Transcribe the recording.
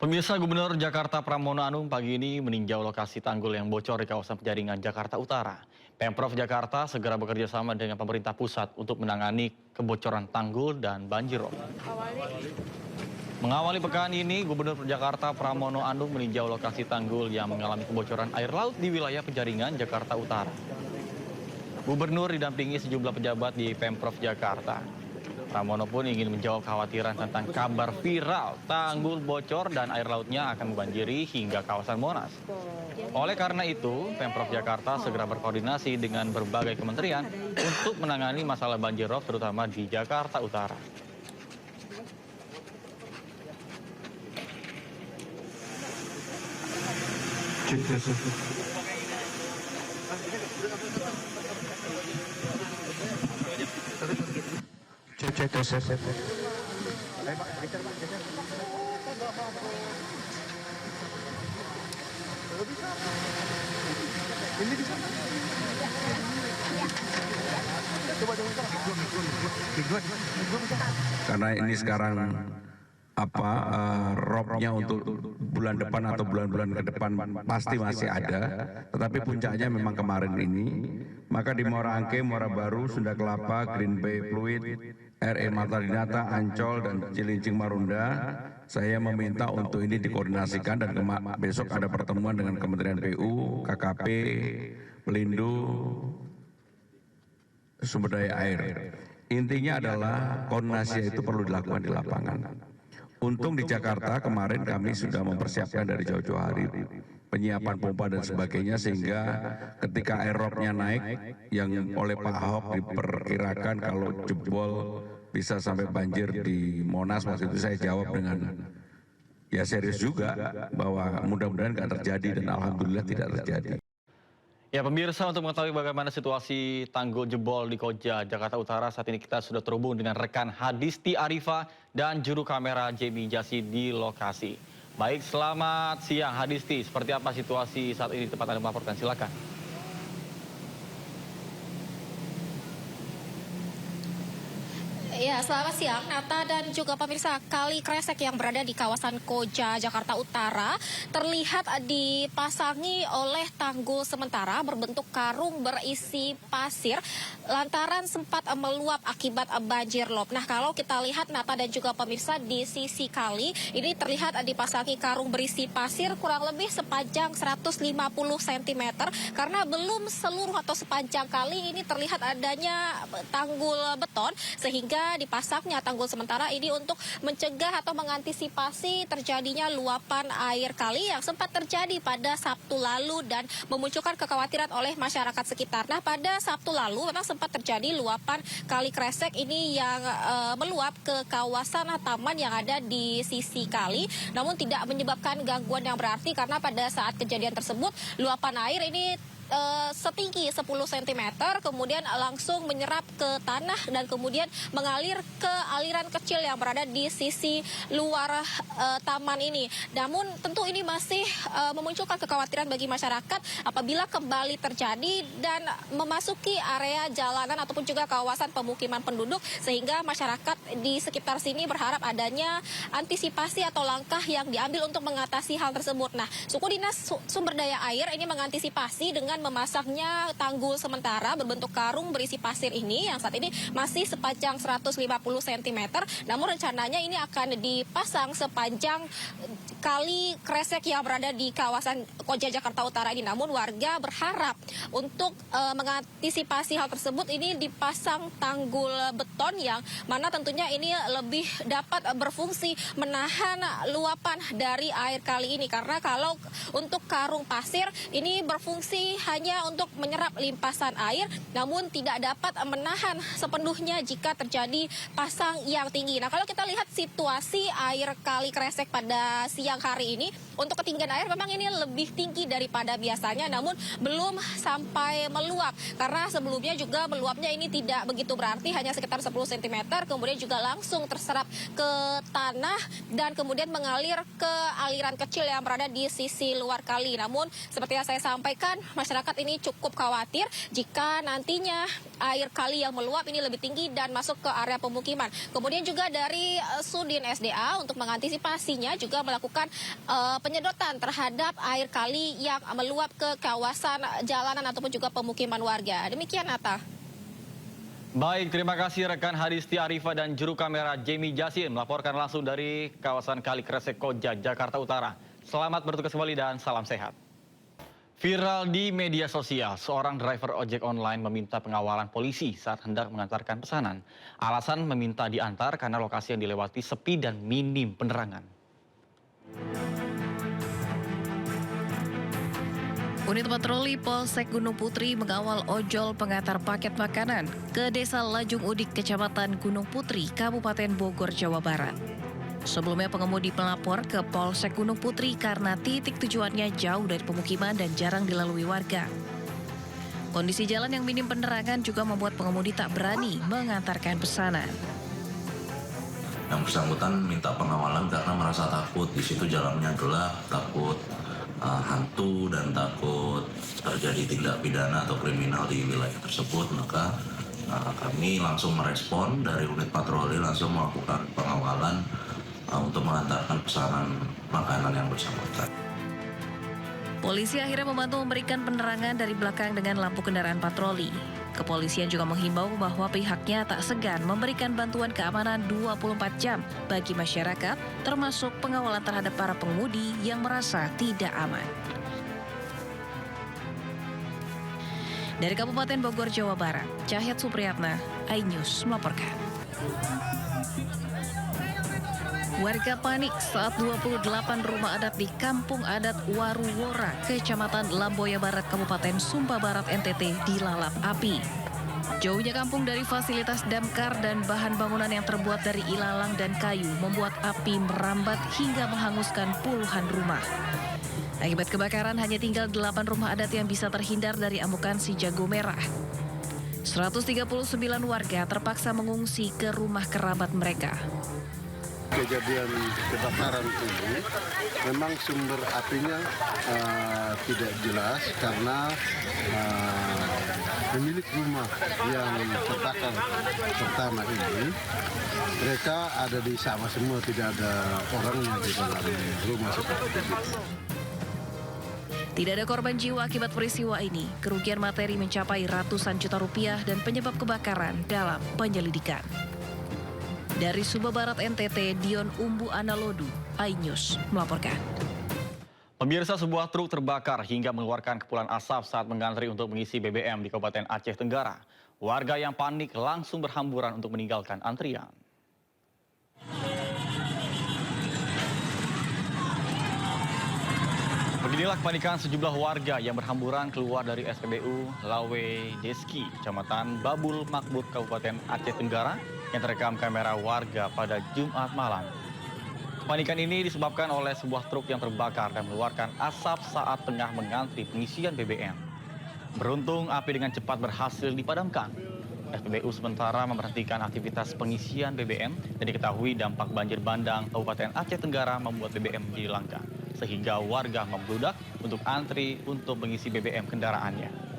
Pemirsa, Gubernur Jakarta Pramono Anung pagi ini meninjau lokasi tanggul yang bocor di kawasan Penjaringan, Jakarta Utara. Pemprov Jakarta segera bekerja sama dengan pemerintah pusat untuk menangani kebocoran tanggul dan banjirop. Mengawali pekan ini, Gubernur Jakarta Pramono Anung meninjau lokasi tanggul yang mengalami kebocoran air laut di wilayah Penjaringan, Jakarta Utara. Gubernur didampingi sejumlah pejabat di Pemprov Jakarta. Pramono pun ingin menjawab kekhawatiran tentang kabar viral tanggul bocor dan air lautnya akan membanjiri hingga kawasan Monas. Oleh karena itu, Pemprov Jakarta segera berkoordinasi dengan berbagai kementerian untuk menangani masalah banjir rob terutama di Jakarta Utara. Karena ini sekarang robnya untuk bulan depan atau bulan-bulan ke depan pasti masih ada, tetapi puncaknya memang kemarin ini. Maka di Muara Angke, Muara Baru, Sunda Kelapa, Green Bay Fluid, RE Marta Dinata, Ancol, dan Cilincing Marunda, saya meminta untuk ini dikoordinasikan dan besok ada pertemuan dengan Kementerian PU, KKP, Pelindo, Sumber Daya Air. Intinya adalah koordinasi itu perlu dilakukan di lapangan. Untung di Jakarta kemarin kami sudah mempersiapkan dari jauh-jauh hari penyiapan pompa dan sebagainya, sehingga ketika air robnya naik yang oleh Pak Ahok diperkirakan kalau jebol bisa sampai banjir di Monas, waktu itu saya jawab dengan ya serius juga bahwa mudah-mudahan nggak terjadi, dan alhamdulillah tidak terjadi. Ya pemirsa, untuk mengetahui bagaimana situasi tanggul jebol di Koja, Jakarta Utara, saat ini kita sudah terhubung dengan rekan Hadisti Arifa dan juru kamera Jamie Jasi di lokasi. Baik, selamat siang Hadisti, seperti apa situasi saat ini tempat Anda melaporkan? Silakan. Ya, selamat siang Nata dan juga pemirsa. Kali kresek yang berada di kawasan Koja, Jakarta Utara terlihat dipasangi oleh tanggul sementara berbentuk karung berisi pasir lantaran sempat meluap akibat banjir rob. Nah, kalau kita lihat Nata dan juga pemirsa, di sisi kali ini terlihat dipasangi karung berisi pasir kurang lebih sepanjang 150 cm karena belum seluruh atau sepanjang kali ini terlihat adanya tanggul beton, sehingga dipasangnya tanggul sementara ini untuk mencegah atau mengantisipasi terjadinya luapan air kali yang sempat terjadi pada Sabtu lalu dan memunculkan kekhawatiran oleh masyarakat sekitar. Nah, pada Sabtu lalu memang sempat terjadi luapan kali kresek ini yang meluap ke kawasan taman yang ada di sisi kali, namun tidak menyebabkan gangguan yang berarti karena pada saat kejadian tersebut luapan air ini setinggi 10 cm, kemudian langsung menyerap ke tanah dan kemudian mengalir ke aliran kecil yang berada di sisi luar taman ini. Namun tentu ini masih memunculkan kekhawatiran bagi masyarakat apabila kembali terjadi dan memasuki area jalanan ataupun juga kawasan pemukiman penduduk, sehingga masyarakat di sekitar sini berharap adanya antisipasi atau langkah yang diambil untuk mengatasi hal tersebut. Nah, Suku Dinas Sumber Daya Air ini mengantisipasi dengan memasangnya tanggul sementara berbentuk karung berisi pasir ini yang saat ini masih sepanjang 150 cm. Namun rencananya ini akan dipasang sepanjang kali kresek yang berada di kawasan Koja, Jakarta Utara ini. Namun warga berharap untuk mengantisipasi hal tersebut ini dipasang tanggul beton yang mana tentunya ini lebih dapat berfungsi menahan luapan dari air kali ini, karena kalau untuk karung pasir ini berfungsi hanya untuk menyerap limpasan air, namun tidak dapat menahan sepenuhnya jika terjadi pasang yang tinggi. Nah, kalau kita lihat situasi air kali kresek pada siang hari ini, untuk ketinggian air memang ini lebih tinggi daripada biasanya, namun belum sampai meluap, karena sebelumnya juga meluapnya ini tidak begitu berarti, hanya sekitar 10 cm, kemudian juga langsung terserap ke tanah dan kemudian mengalir ke aliran kecil yang berada di sisi luar kali. Namun seperti yang saya sampaikan, masyarakat masyarakat ini cukup khawatir jika nantinya air kali yang meluap ini lebih tinggi dan masuk ke area pemukiman. Kemudian juga dari Sudin SDA untuk mengantisipasinya juga melakukan penyedotan terhadap air kali yang meluap ke kawasan jalanan ataupun juga pemukiman warga. Demikian, Nata. Baik, terima kasih rekan Hadisti Arifa dan juru kamera Jamie Jasin melaporkan langsung dari kawasan Kali Kresek Koja, Jakarta Utara. Selamat bertugas kembali dan salam sehat. Viral di media sosial, seorang driver ojek online meminta pengawalan polisi saat hendak mengantarkan pesanan. Alasan meminta diantar karena lokasi yang dilewati sepi dan minim penerangan. Unit patroli Polsek Gunung Putri mengawal ojol pengantar paket makanan ke Desa Lajung Udik, Kecamatan Gunung Putri, Kabupaten Bogor, Jawa Barat. Sebelumnya pengemudi melapor ke Polsek Gunung Putri karena titik tujuannya jauh dari pemukiman dan jarang dilalui warga. Kondisi jalan yang minim penerangan juga membuat pengemudi tak berani mengantarkan pesanan. Yang bersangkutan minta pengawalan karena merasa takut. Di situ jalannya gelap, takut hantu dan takut terjadi tindak pidana atau kriminal di wilayah tersebut. Maka kami langsung merespon dari unit patroli, langsung melakukan pengawalan untuk mengantarkan pesanan makanan yang bersangkutan. Polisi akhirnya membantu memberikan penerangan dari belakang dengan lampu kendaraan patroli. Kepolisian juga menghimbau bahwa pihaknya tak segan memberikan bantuan keamanan 24 jam bagi masyarakat, termasuk pengawalan terhadap para pengemudi yang merasa tidak aman. Dari Kabupaten Bogor, Jawa Barat, Cahyat Supriyatna, iNews melaporkan. Warga panik saat 28 rumah adat di Kampung Adat Waruwora, Kecamatan Lamboya Barat, Kabupaten Sumba Barat, NTT dilalap api. Jauhnya kampung dari fasilitas damkar dan bahan bangunan yang terbuat dari ilalang dan kayu membuat api merambat hingga menghanguskan puluhan rumah. Akibat kebakaran hanya tinggal 8 rumah adat yang bisa terhindar dari amukan si jago merah. 139 warga terpaksa mengungsi ke rumah kerabat mereka. Kejadian kebakaran ini memang sumber apinya tidak jelas karena pemilik rumah yang terbakar pertama ini mereka ada di sawah semua, tidak ada orangnya di dalam rumah seperti itu. Tidak ada korban jiwa akibat peristiwa ini. Kerugian materi mencapai ratusan juta rupiah dan penyebab kebakaran dalam penyelidikan. Dari Sumba Barat, NTT, Dion Umbu Analodu, iNews melaporkan. Pemirsa, sebuah truk terbakar hingga mengeluarkan kepulan asap saat mengantri untuk mengisi BBM di Kabupaten Aceh Tenggara. Warga yang panik langsung berhamburan untuk meninggalkan antrian. Beginilah kepanikan sejumlah warga yang berhamburan keluar dari SPBU Lawe Deski, Kecamatan Babul Makmur, Kabupaten Aceh Tenggara, yang terekam kamera warga pada Jumat malam. Kepanikan ini disebabkan oleh sebuah truk yang terbakar dan mengeluarkan asap saat tengah mengantri pengisian BBM. Beruntung api dengan cepat berhasil dipadamkan. SPBU sementara memberhentikan aktivitas pengisian BBM dan diketahui dampak banjir bandang Kabupaten Aceh Tenggara membuat BBM menjadi langka, sehingga warga membludak untuk antri untuk mengisi BBM kendaraannya.